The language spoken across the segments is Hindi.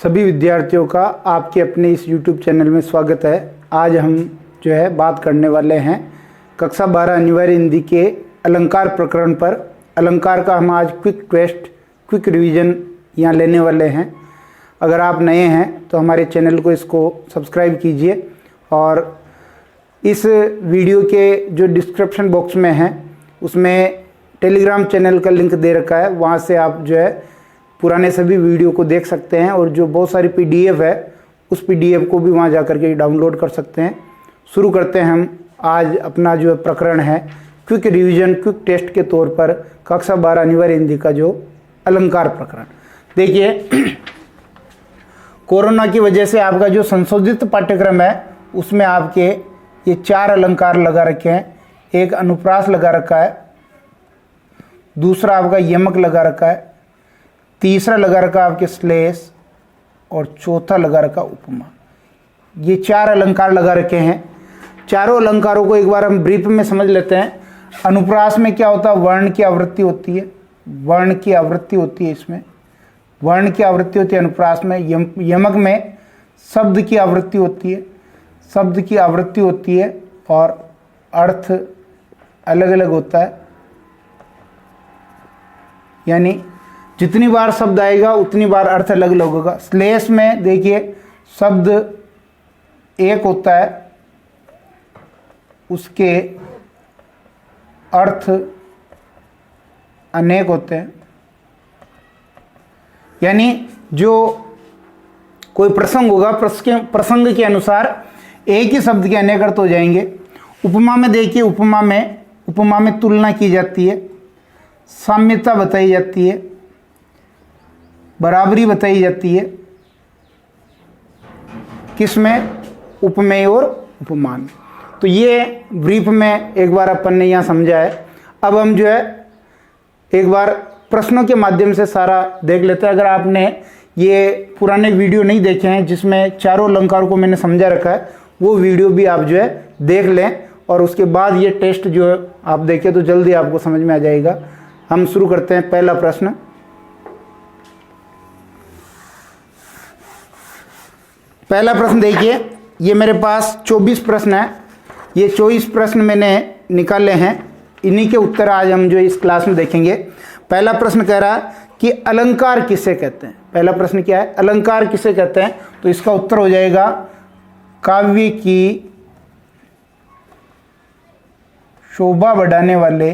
सभी विद्यार्थियों का आपके अपने इस YouTube चैनल में स्वागत है। आज हम जो है बात करने वाले हैं कक्षा 12 अनिवार्य हिंदी के अलंकार प्रकरण पर। अलंकार का हम आज क्विक टेस्ट क्विक रिवीजन यहाँ लेने वाले हैं। अगर आप नए हैं तो हमारे चैनल को इसको सब्सक्राइब कीजिए और इस वीडियो के जो डिस्क्रिप्शन बॉक्स में है उसमें टेलीग्राम चैनल का लिंक दे रखा है, वहाँ से आप जो है पुराने सभी वीडियो को देख सकते हैं और जो बहुत सारी PDF है उस PDF को भी वहाँ जा कर के डाउनलोड कर सकते हैं। शुरू करते हैं हम आज अपना जो प्रकरण है क्विक रिवीजन क्विक टेस्ट के तौर पर कक्षा 12 अनिवार्य हिंदी का जो अलंकार प्रकरण। देखिए, कोरोना की वजह से आपका जो संशोधित पाठ्यक्रम है उसमें आपके ये 4 अलंकार लगा रखे हैं। एक अनुप्रास लगा रखा है, दूसरा आपका यमक लगा रखा है, तीसरा लगा रखा आपके श्लेष और चौथा लगा रखा उपमा। ये 4 अलंकार लगा रखे हैं। चारों अलंकारों को एक बार हम ब्रीफ में समझ लेते हैं। अनुप्रास में क्या होता है? वर्ण की आवृत्ति होती है, वर्ण की आवृत्ति होती है, इसमें वर्ण की आवृत्ति होती है अनुप्रास में। यमक में शब्द की आवृत्ति होती है, शब्द की आवृत्ति होती है और अर्थ अलग अलग होता है, यानी जितनी बार शब्द आएगा उतनी बार अर्थ अलग अलग होगा। श्लेष में देखिए शब्द एक होता है, उसके अर्थ अनेक होते हैं, यानी जो कोई प्रसंग होगा प्रसंग के अनुसार एक ही शब्द के अनेक अर्थ हो जाएंगे। उपमा में देखिए, उपमा में तुलना की जाती है, साम्यता बताई जाती है, बराबरी बताई जाती है। किसमें? उपमेय और उपमान। तो ये ब्रीफ में एक बार अपन ने यहाँ समझा है। अब हम जो है एक बार प्रश्नों के माध्यम से सारा देख लेते हैं। अगर आपने ये पुराने वीडियो नहीं देखे हैं जिसमें चारों अलंकारों को मैंने समझा रखा है, वो वीडियो भी आप जो है देख लें और उसके बाद ये टेस्ट जो है आप देखें तो जल्दी आपको समझ में आ जाएगा। हम शुरू करते हैं। पहला प्रश्न, देखिए, ये मेरे पास 24 प्रश्न है। ये 24 प्रश्न मैंने निकाले हैं, इन्हीं के उत्तर आज हम जो इस क्लास में देखेंगे। पहला प्रश्न कह रहा है कि अलंकार किसे कहते हैं। पहला प्रश्न क्या है? अलंकार किसे कहते हैं? तो इसका उत्तर हो जाएगा काव्य की शोभा बढ़ाने वाले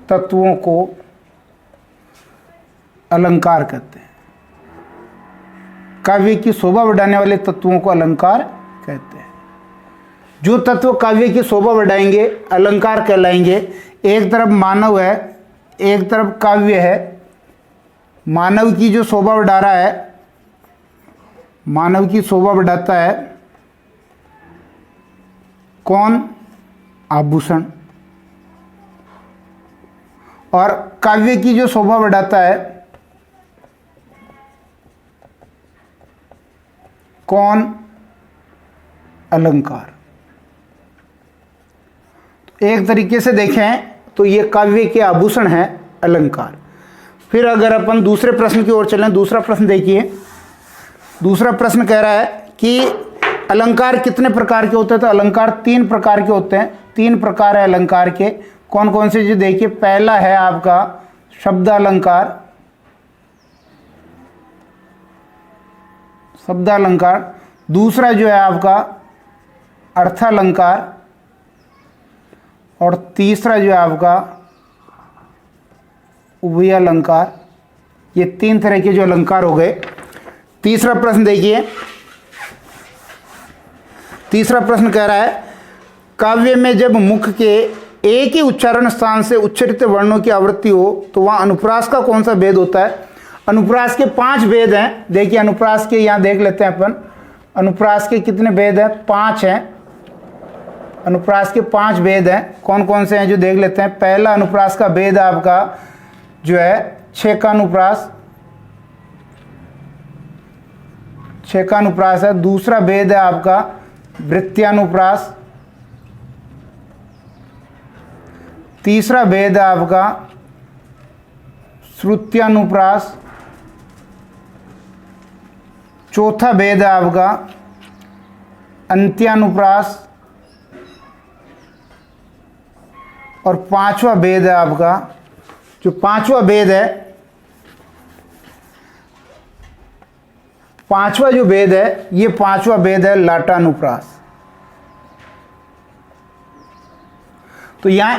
तत्वों को अलंकार कहते हैं। काव्य की शोभा बढ़ाने वाले तत्वों को अलंकार कहते हैं। जो तत्व काव्य की शोभा बढ़ाएंगे अलंकार कहलाएंगे। एक तरफ मानव है, एक तरफ काव्य है। मानव की जो शोभा बढ़ा रहा है, मानव की शोभा बढ़ाता है कौन? आभूषण। और काव्य की जो शोभा बढ़ाता है कौन? अलंकार। एक तरीके से देखें तो ये काव्य के आभूषण है अलंकार। फिर अगर अपन दूसरे प्रश्न की ओर चलें, दूसरा प्रश्न देखिए। दूसरा प्रश्न कह रहा है कि अलंकार कितने प्रकार के होते हैं? तो अलंकार 3 प्रकार के होते हैं। 3 प्रकार है अलंकार के। कौन कौन से? जो देखिए, पहला है आपका शब्दालंकार, शब्दालंकार। दूसरा जो है आपका अर्थालंकार और तीसरा जो है आपका उभयालंकार। ये 3 तरह के जो अलंकार हो गए। तीसरा प्रश्न देखिए, तीसरा प्रश्न कह रहा है काव्य में जब मुख के एक ही उच्चारण स्थान से उच्चरित वर्णों की आवृत्ति हो तो वहाँ अनुप्रास का कौन सा भेद होता है? अनुप्रास के 5 भेद हैं। देखिए, अनुप्रास के यहाँ देख लेते हैं अपन। अनुप्रास के कितने भेद हैं? 5 हैं। अनुप्रास के 5 भेद हैं। कौन कौन से हैं जो देख लेते हैं। पहला अनुप्रास का भेद आपका जो है छेकानुप्रास, छेकानुप्रास है। दूसरा भेद है आपका वृत्त्यानुप्रास। तीसरा भेद है आपका श्रुत्यानुप्रास। चौथा भेद है आपका अंत्यानुप्रास। और पांचवा भेद है आपका, जो पांचवा भेद है, पांचवा जो भेद है, ये पांचवा भेद है लाटानुप्रास। तो यहां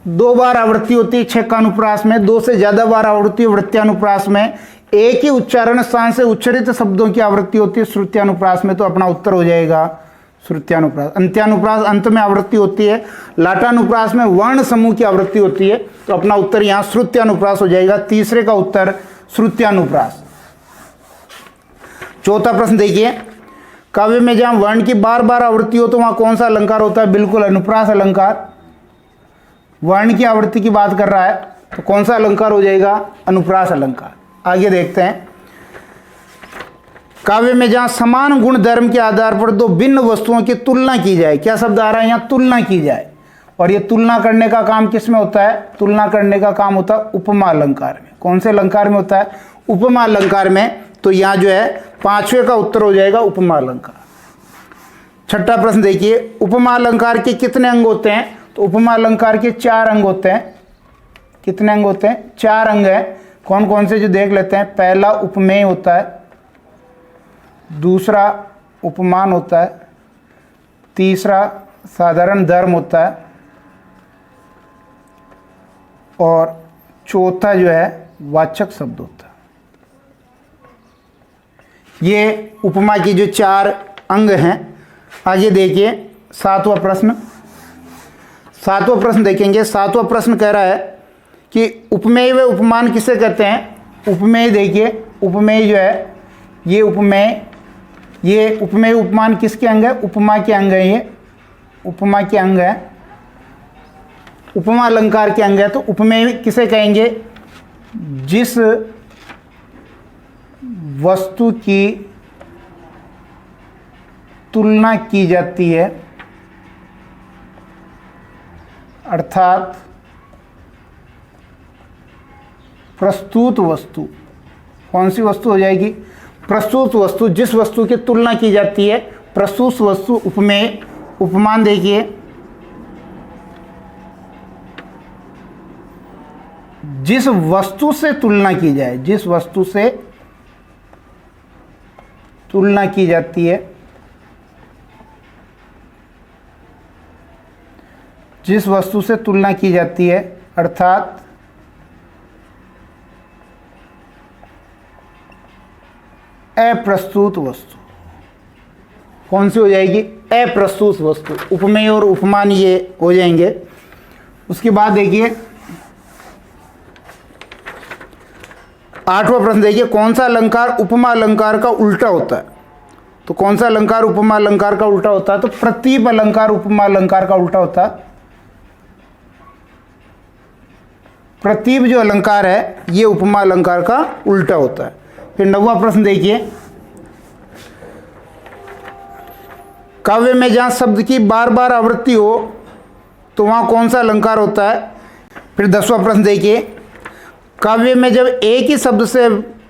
2 बार आवृत्ति होती है छेकानुप्रास में, 2 से ज्यादा बार आवृत्ति है वृत्त्यानुप्रास में, एक ही उच्चारण स्थान से उच्चारित शब्दों की आवृत्ति होती है श्रुत्यानुप्रास में। तो अपना उत्तर हो जाएगा श्रुत्यानुप्रास। अंत्यानुप्रास अंत में आवृत्ति होती है। लाटानुप्रास में वर्ण समूह की आवृत्ति होती है। तो अपना उत्तर यहां श्रुत्यानुप्रास हो जाएगा। तीसरे का उत्तर श्रुत्यानुप्रास। चौथा प्रश्न देखिए, काव्य में जहां वर्ण की बार बार आवृत्ति हो तो वहां कौन सा अलंकार होता है? बिल्कुल अनुप्रास अलंकार। वर्ण की आवृत्ति की बात कर रहा है तो कौन सा अलंकार हो जाएगा? अनुप्रास अलंकार। आगे देखते हैं, काव्य में जहां समान गुण धर्म के आधार पर 2 भिन्न वस्तुओं की तुलना की जाए, क्या शब्द आ रहा है यहां? तुलना की जाए। और ये तुलना करने का काम किस में होता है? तुलना करने का काम होता है उपमा अलंकार में। कौन से अलंकार में होता है? उपमा अलंकार में। तो यहां जो है पांचवे का उत्तर हो जाएगा उपमा अलंकार। छठा प्रश्न देखिए, उपमा अलंकार के कितने अंग होते हैं? तो उपमा अलंकार के 4 अंग होते हैं। कितने अंग होते हैं? 4 अंग हैं। कौन कौन से जो देख लेते हैं। पहला उपमेय होता है, दूसरा उपमान होता है, तीसरा साधारण धर्म होता है, और चौथा जो है वाचक शब्द होता है। ये उपमा की जो 4 अंग हैं। आगे देखिए 7वां प्रश्न। 7वां प्रश्न देखेंगे। 7वां प्रश्न कह रहा है कि उपमेय व उपमान किसे कहते हैं? उपमेय देखिए, उपमेय जो है ये उपमेय उपमान किसके अंग है? उपमा के अंग है। ये उपमा के अंग है, उपमा अलंकार के अंग है। तो उपमेय किसे कहेंगे? जिस वस्तु की तुलना की जाती है, अर्थात प्रस्तुत वस्तु। कौन सी वस्तु हो जाएगी? प्रस्तुत वस्तु। जिस वस्तु की तुलना की जाती है प्रस्तुत वस्तु उपमेय। उपमान देखिए, जिस वस्तु से तुलना की जाए, जिस वस्तु से तुलना की जाती है, जिस वस्तु से तुलना की जाती है, अर्थात अप्रस्तुत वस्तु। कौन सी हो जाएगी? अप्रस्तुत वस्तु। उपमेय और उपमान ये हो जाएंगे। उसके बाद देखिए 8वां प्रश्न देखिए, कौन सा अलंकार उपमा अलंकार का उल्टा होता है? तो कौन सा अलंकार उपमा अलंकार का उल्टा होता है? तो प्रतीप अलंकार उपमा अलंकार का उल्टा होता है। प्रतीप जो अलंकार है ये उपमा अलंकार का उल्टा होता है। फिर 9वां प्रश्न देखिए, काव्य में जहां शब्द की बार बार आवृत्ति हो तो वहां कौन सा अलंकार होता है? फिर 10वां प्रश्न देखिए, काव्य में जब एक ही शब्द से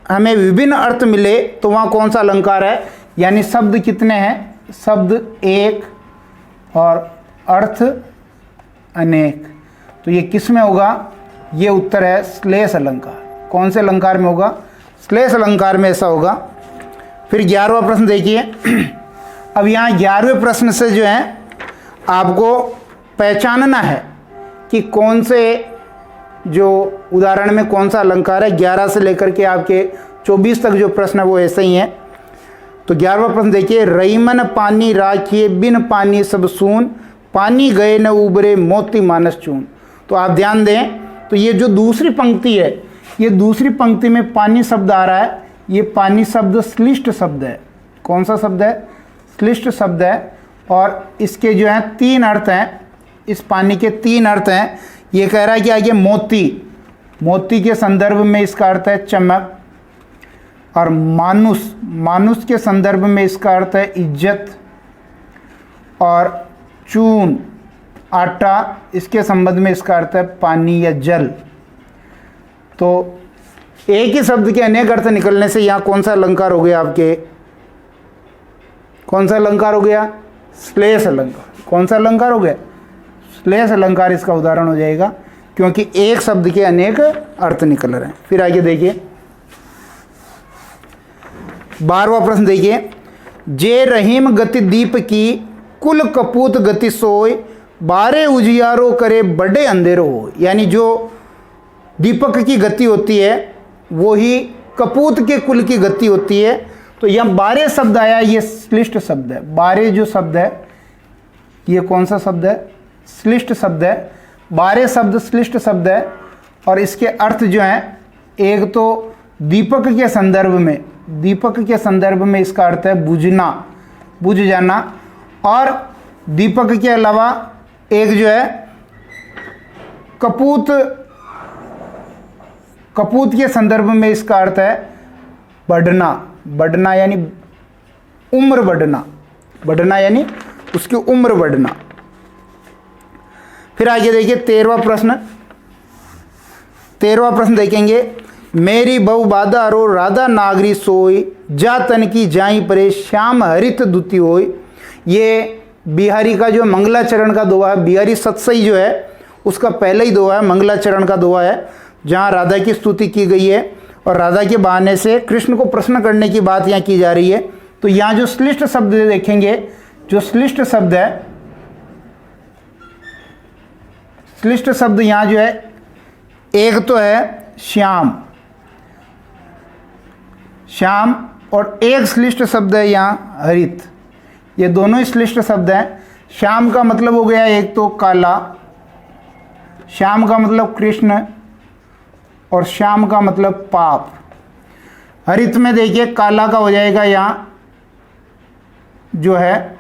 हमें विभिन्न अर्थ मिले तो वहां कौन सा अलंकार है? यानी शब्द कितने हैं? शब्द एक और अर्थ अनेक। तो ये किस में होगा? ये उत्तर है श्लेष अलंकार। कौन से अलंकार में होगा? श्लेष अलंकार में ऐसा होगा। फिर 11वां प्रश्न देखिए। अब यहाँ 11वें प्रश्न से जो है आपको पहचानना है कि कौन से जो उदाहरण में कौन सा अलंकार है। 11 से लेकर के आपके 24 तक जो प्रश्न है वो ऐसे ही है। तो 11वां प्रश्न देखिए, रईमन पानी राखिए बिन पानी सब सून, पानी गए न उबरे मोती मानस चून। तो आप ध्यान दें, तो ये जो दूसरी पंक्ति है, ये दूसरी पंक्ति में पानी शब्द आ रहा है। ये पानी शब्द श्लिष्ट शब्द है। कौन सा शब्द है? श्लिष्ट शब्द है। और इसके जो है 3 अर्थ हैं। इस पानी के 3 अर्थ हैं। ये कह रहा है कि आगे मोती, मोती के संदर्भ में इसका अर्थ है चमक। और मानुष, मानुष के संदर्भ में इसका अर्थ है इज्जत। और चून, आटा, इसके संबंध में इसका अर्थ है पानी या जल। तो एक ही शब्द के अनेक अर्थ निकलने से यहाँ कौन सा अलंकार हो गया आपके, कौन सा अलंकार हो गया, श्लेष अलंकार। कौन सा अलंकार हो गया, श्लेष अलंकार इसका उदाहरण हो जाएगा, क्योंकि एक शब्द के अनेक अर्थ निकल रहे हैं। फिर आगे देखिए 12वां प्रश्न देखिए, जे रहीम गति दीप की कुल कपूत गति सोय, 12 उजियारो करे बड़े अंधेरो हो। यानी जो दीपक की गति होती है वो ही कपूत के कुल की गति होती है। तो यहाँ 12 शब्द आया, ये श्लिष्ट शब्द है। 12 जो शब्द है ये कौन सा शब्द है, श्लिष्ट शब्द है। 12 शब्द श्लिष्ट शब्द है और इसके अर्थ जो हैं, एक तो दीपक के संदर्भ में, दीपक के संदर्भ में इसका अर्थ है बुझना, बुझ जाना, और दीपक के अलावा एक जो है कपूत, कपूत के संदर्भ में इसका अर्थ है बढ़ना, बढ़ना यानी उम्र बढ़ना, बढ़ना यानी उसकी उम्र बढ़ना। फिर आगे देखिए 13वां प्रश्न, 13वां प्रश्न देखेंगे, मेरी बहु बाधा रो राधा नागरी सोई, जा तन की जाई परे श्याम हरित दुति होई। ये बिहारी का जो मंगलाचरण का दोहा है, बिहारी सत्सई जो है उसका पहला ही दोहा है, मंगलाचरण का दोहा है, जहाँ राधा की स्तुति की गई है और राधा के बहाने से कृष्ण को प्रश्न करने की बात यहाँ की जा रही है। तो यहाँ जो श्लिष्ट शब्द देखेंगे, जो श्लिष्ट शब्द है, श्लिष्ट शब्द यहाँ जो है, एक तो है श्याम, श्याम, और एक श्लिष्ट शब्द है यहाँ हरित। ये दोनों ही श्लिष्ट शब्द हैं। श्याम का मतलब हो गया एक तो काला, श्याम का मतलब कृष्ण, और श्याम का मतलब पाप। हरित में देखिए काला का हो जाएगा यहाँ जो है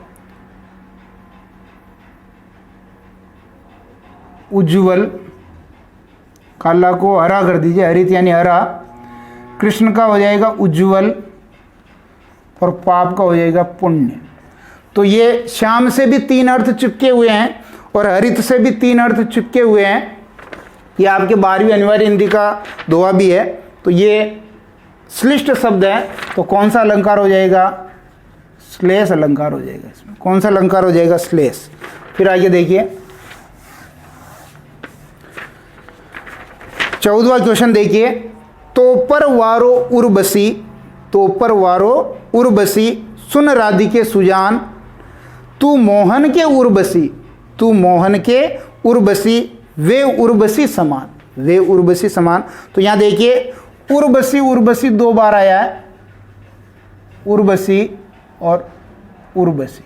उज्ज्वल, काला को हरा कर दीजिए, हरित यानी हरा। कृष्ण का हो जाएगा उज्ज्वल और पाप का हो जाएगा पुण्य। तो ये श्याम से भी 3 अर्थ चिपके हुए हैं और हरित से भी 3 अर्थ चिपके हुए हैं। ये आपके 12वीं अनिवार्य हिंदी का दोहा भी है। तो ये श्लिष्ट शब्द है, तो कौन सा अलंकार हो जाएगा, श्लेष अलंकार हो जाएगा। इसमें कौन सा अलंकार हो जाएगा, श्लेष। फिर आगे देखिए 14वां क्वेश्चन देखिए, तो पर वारो उर्वशी, तो पर वारो उर्वशी, सुन राधिके सुजान, तू मोहन के उर्वशी, तू मोहन के उर्वशी, वे उर्वशी समान, वे उर्वशी समान। तो यहाँ देखिए उर्वशी, उर्वशी 2 बार आया है, उर्वशी और उर्वशी,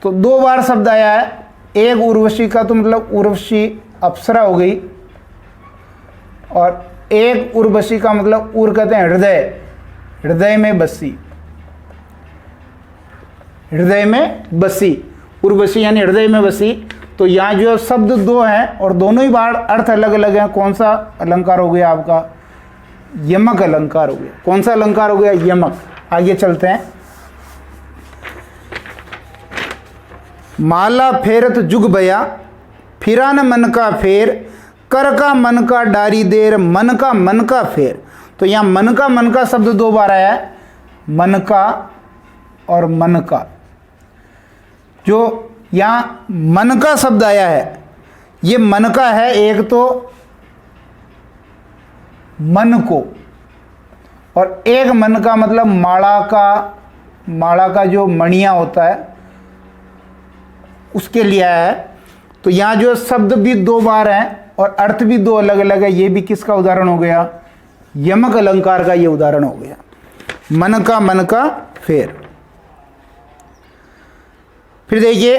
तो 2 बार शब्द आया है। एक उर्वशी का तो मतलब उर्वशी अप्सरा हो गई, और एक उर्वशी का मतलब उर कहते हैं हृदय, हृदय में बसी, हृदय में बसी, उर्वशी यानी हृदय में बसी। तो यहाँ जो शब्द 2 हैं और दोनों ही बार अर्थ अलग अलग हैं। कौन सा अलंकार हो गया आपका, यमक अलंकार हो गया। कौन सा अलंकार हो गया, यमक। आगे चलते हैं, माला फेरत जुग भया, फिरा न मन का फेर, कर का मन का डारी देर, मन का फेर। तो यहाँ मन का शब्द 2 बार आया है, मन का और मन का। जो यहाँ मन का शब्द आया है, ये मन का है, एक तो मन को, और एक मन का मतलब माला का, माला का जो मणिया होता है उसके लिए आया है। तो यहाँ जो शब्द भी 2 बार हैं और अर्थ भी 2 अलग अलग है। ये भी किसका उदाहरण हो गया, यमक अलंकार का ये उदाहरण हो गया, मन का फेर। फिर देखिए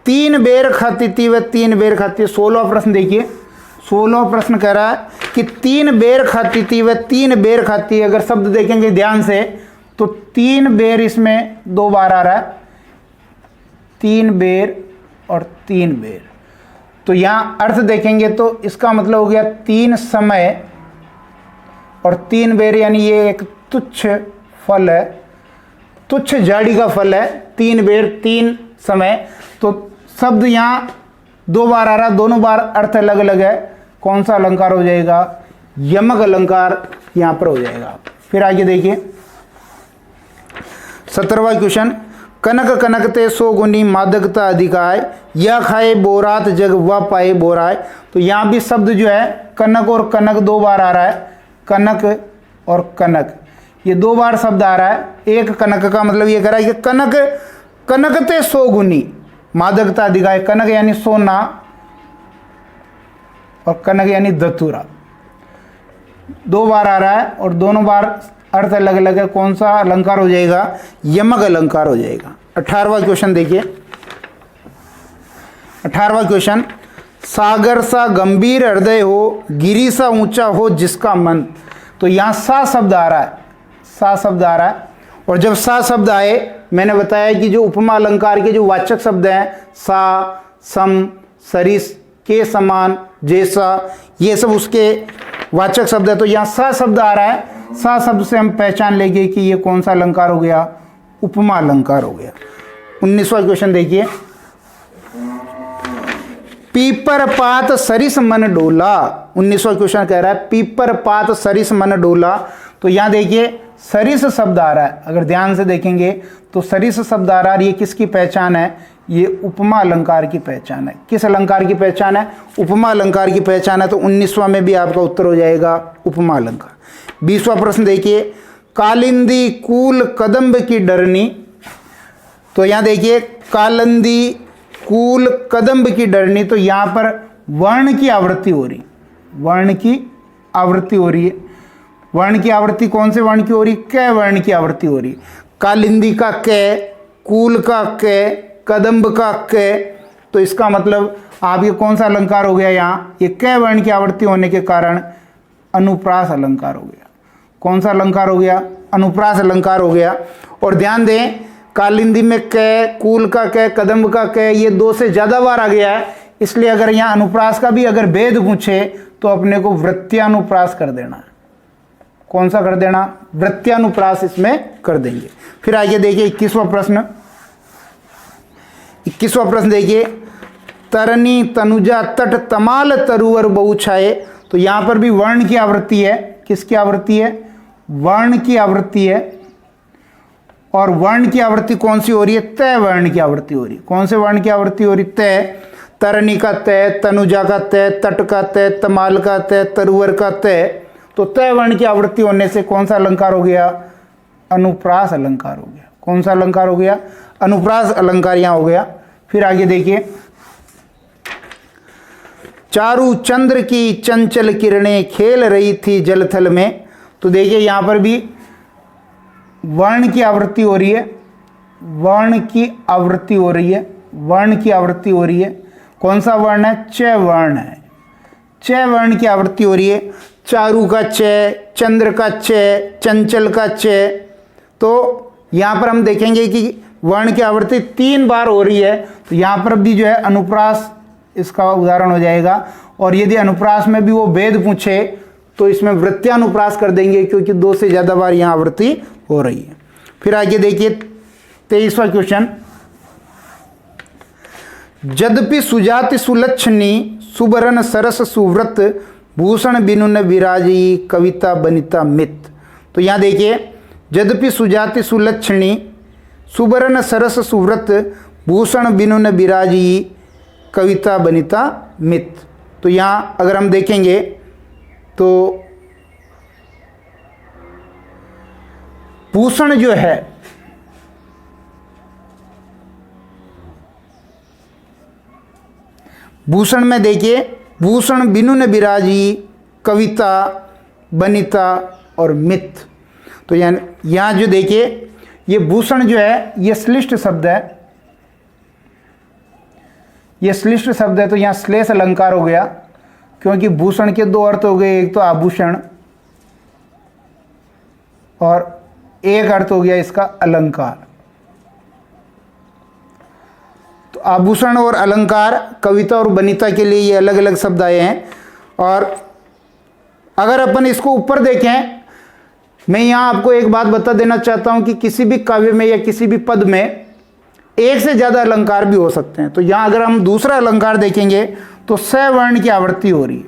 3 बेर खाती थी वह 3 बेर खाती है। 16वां प्रश्न देखिए, 16वां प्रश्न कह रहा है कि 3 बेर खाती थी वह 3 बेर खाती है। अगर शब्द देखेंगे ध्यान से तो 3 बेर इसमें 2 बार आ रहा है, 3 बेर और 3 बेर। तो यहाँ अर्थ देखेंगे तो इसका मतलब हो गया 3 समय और 3 बेर, यानी ये एक तुच्छ फल है, तुच्छ झाड़ी का फल है। 3 बेर 3 समय, तो शब्द यहाँ 2 बार आ रहा, दोनों बार अर्थ अलग अलग है। कौन सा अलंकार हो जाएगा, यमक अलंकार यहाँ पर हो जाएगा। फिर आगे देखिए 17वां क्वेश्चन, कनक कनकते सो गुनी मादकता अधिकाय, यह खाए बोरात जग वह पाए बोराय। तो यहाँ भी शब्द जो है कनक और कनक 2 बार आ रहा है, कनक और कनक ये 2 बार शब्द आ रहा है। एक कनक का मतलब ये कह रहा है कि कनक कनकते सो गुनी मादकता अधिकाय, कनक यानी सोना और कनक यानी धतूरा, 2 बार आ रहा है और दोनों बार अर्थ अलग अलग है। कौन सा अलंकार हो जाएगा? यमक अलंकार हो जाएगा। 18वां क्वेश्चन देखिए 18वां क्वेश्चन, सागर सा गंभीर हृदय हो, गिरी सा ऊंचा हो जिसका मन। तो यहाँ सा शब्द आ रहा है, सा शब्द आ रहा है। और जब सा शब्द आए, मैंने बताया कि जो उपमा अलंकार के जो वाचक शब्द हैं सा, सम, सरिस, के समान, जैसा, ये सब उसके वाचक शब्द है। तो यहाँ सा शब्द आ रहा है, सा शब्द से हम पहचान लेंगे कि ये कौन सा अलंकार हो गया? उपमा अलंकार हो गया। 19वां क्वेश्चन देखिए, पीपर पात सरिस मन डोला। 19वां क्वेश्चन कह रहा है पीपर पात सरिस मन डोला। तो यहाँ देखिए सरिस शब्द आ रहा है, अगर ध्यान से देखेंगे तो सरिस शब्द आ रहा है। ये किसकी पहचान है? ये उपमा अलंकार की पहचान है। किस अलंकार की पहचान है? उपमा अलंकार की पहचान है। तो 19वां में भी आपका उत्तर हो जाएगा उपमा अलंकार। 20वां प्रश्न देखिए, कालिंदी कूल कदम्ब की डरनी। तो यहाँ देखिए कालिंदी कूल कदम्ब की डरनी। तो यहाँ पर वर्ण की आवृत्ति हो रही, वर्ण की आवृत्ति हो रही है। वर्ण की आवृत्ति कौन से वर्ण की हो रही? कै वर्ण की आवृत्ति हो रही। कालिंदी का कै, कूल का कै, कदम्ब का कै। तो इसका मतलब आप ये कौन सा अलंकार हो गया? यहाँ ये कै वर्ण की आवृत्ति होने के कारण अनुप्रास अलंकार हो गया। कौन सा अलंकार हो गया? अनुप्रास अलंकार हो गया। और ध्यान दें कालिंदी में कै, कूल का कै, कदम्ब का कै, ये 2 से ज़्यादा बार आ गया है। इसलिए अगर यहाँ अनुप्रास का भी अगर भेद पूछे तो अपने को वृत्त्यानुप्रास कर देना है। कौन सा कर देना? वृत्त्यानुप्रास इसमें कर देंगे। फिर आगे देखिए 21वां प्रश्न। 21वां प्रश्न देखिए, तरनी तनुजा तट तमाल तरुवर बहु छाए। तो यहाँ पर भी वर्ण की आवृत्ति है। किसकी आवृत्ति है? वर्ण की आवृत्ति है। और वर्ण की आवृत्ति कौन सी हो रही है? तय वर्ण की आवृत्ति हो रही है। कौन से वर्ण की आवृत्ति हो रही? तय। तरनी का तय, तनुजा का तय, तट का तय, तमाल का तय, तरुवर का तय। तो तय वर्ण की आवृत्ति होने से कौन सा अलंकार हो गया? अनुप्रास अलंकार हो गया। कौन सा अलंकार हो गया? अनुप्रास अलंकार यहाँ हो गया। फिर आगे देखिए, चारु चंद्र की चंचल किरणें खेल रही थी जलथल में। तो देखिए यहाँ पर भी वर्ण की आवृत्ति हो रही है, वर्ण की आवृत्ति हो रही है, वर्ण की आवृत्ति हो रही है। कौन सा वर्ण है? च वर्ण है। च वर्ण की आवृत्ति हो रही है। चारु का च, चंद्र का च, चंचल का च। तो यहाँ पर हम देखेंगे कि वर्ण की आवृत्ति 3 बार हो रही है। तो यहाँ पर भी जो है अनुप्रास इसका उदाहरण हो जाएगा। और यदि अनुप्रास में भी वो भेद पूछे तो इसमें वृत्त्यानुप्रास कर देंगे, क्योंकि 2 से ज़्यादा बार यहाँ आवृत्ति हो रही है। फिर आगे देखिए 23वां क्वेश्चन, यद्यपि सुजाति सुलक्षणी सुबरन सरस सुव्रत भूषण बिनुन विराजी कविता बनिता मित। तो यहाँ देखिए यद्यपि सुजाति सुलक्षणी सुबरन सरस सुव्रत भूषण बिनुन विराजी कविता बनिता मित। तो यहाँ अगर हम देखेंगे तो भूषण जो है भूषण में देखिए भूषण बिनुन विराजी कविता बनिता और मित। तो यहाँ जो देखिए ये भूषण जो है ये श्लिष्ट शब्द है, ये श्लिष्ट शब्द है। तो यहाँ श्लेष अलंकार हो गया, क्योंकि भूषण के 2 अर्थ हो गए, एक तो आभूषण और एक अर्थ हो गया इसका अलंकार। तो आभूषण और अलंकार कविता और बनिता के लिए ये अलग अलग शब्द आए हैं। और अगर अपन इसको ऊपर देखें, मैं यहाँ आपको एक बात बता देना चाहता हूँ कि किसी भी काव्य में या किसी भी पद में एक से ज़्यादा अलंकार भी हो सकते हैं। तो यहाँ अगर हम दूसरा अलंकार देखेंगे तो स वर्ण की आवृत्ति हो रही है,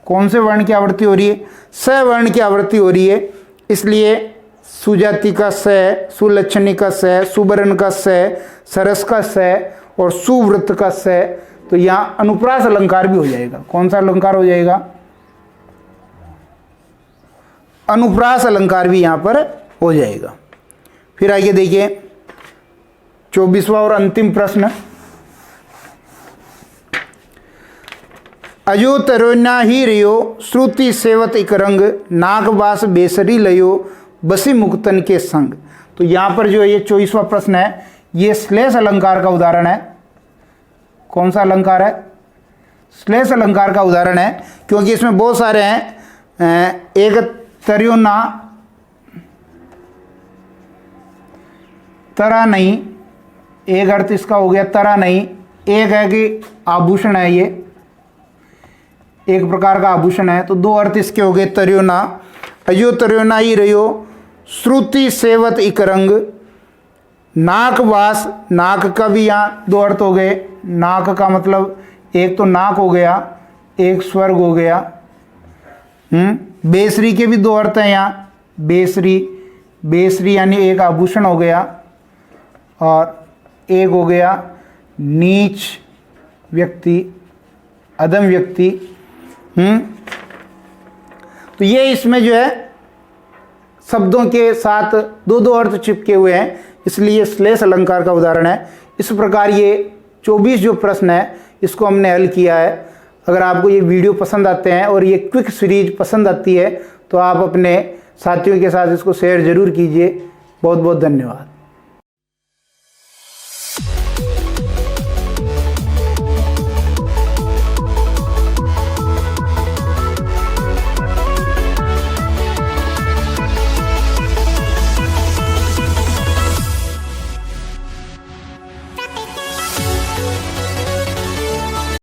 कौन से वर्ण की आवृत्ति हो रही है? स वर्ण की आवृत्ति हो रही है, इसलिए सुजाति का स, सुलक्षणी का स, सुवर्ण का स, सरस का स और सुव्रत का स। तो यहाँ अनुप्रास अलंकार भी हो जाएगा। कौन सा अलंकार हो जाएगा? अनुप्रास अलंकार भी यहाँ पर हो जाएगा। फिर आगे देखिए 24वां और अंतिम प्रश्न। अजो तरोना ही रियो श्रुति सेवत इक रंग नागवास बेसरी लयो बसी मुक्तन के संग। तो यहाँ पर जो ये 24वां प्रश्न है, ये श्लेष अलंकार का उदाहरण है। कौन सा अलंकार है? श्लेष अलंकार का उदाहरण है, क्योंकि इसमें बहुत सारे हैं। एक तर्योना, तरा नहीं, एक अर्थ इसका हो गया तरा नहीं। एक है कि आभूषण है, ये एक प्रकार का आभूषण है, तो दो अर्थ इसके हो गए तर्योना। अयो तर्योना ही रहो श्रुति सेवत इक रंग नाकवास, नाक का भी यहाँ दो अर्थ हो गए। नाक का मतलब एक तो नाक हो गया, एक स्वर्ग हो गया। बेसरी के भी दो अर्थ हैं यहाँ। बेसरी, बेसरी यानी एक आभूषण हो गया, और एक हो गया नीच व्यक्ति, अधम व्यक्ति। तो ये इसमें जो है शब्दों के साथ दो दो अर्थ चिपके हुए हैं, इसलिए श्लेष अलंकार का उदाहरण है। इस प्रकार ये 24 जो प्रश्न है इसको हमने हल किया है। अगर आपको ये वीडियो पसंद आते हैं और ये क्विक सीरीज पसंद आती है तो आप अपने साथियों के साथ इसको शेयर ज़रूर कीजिए। बहुत बहुत धन्यवाद।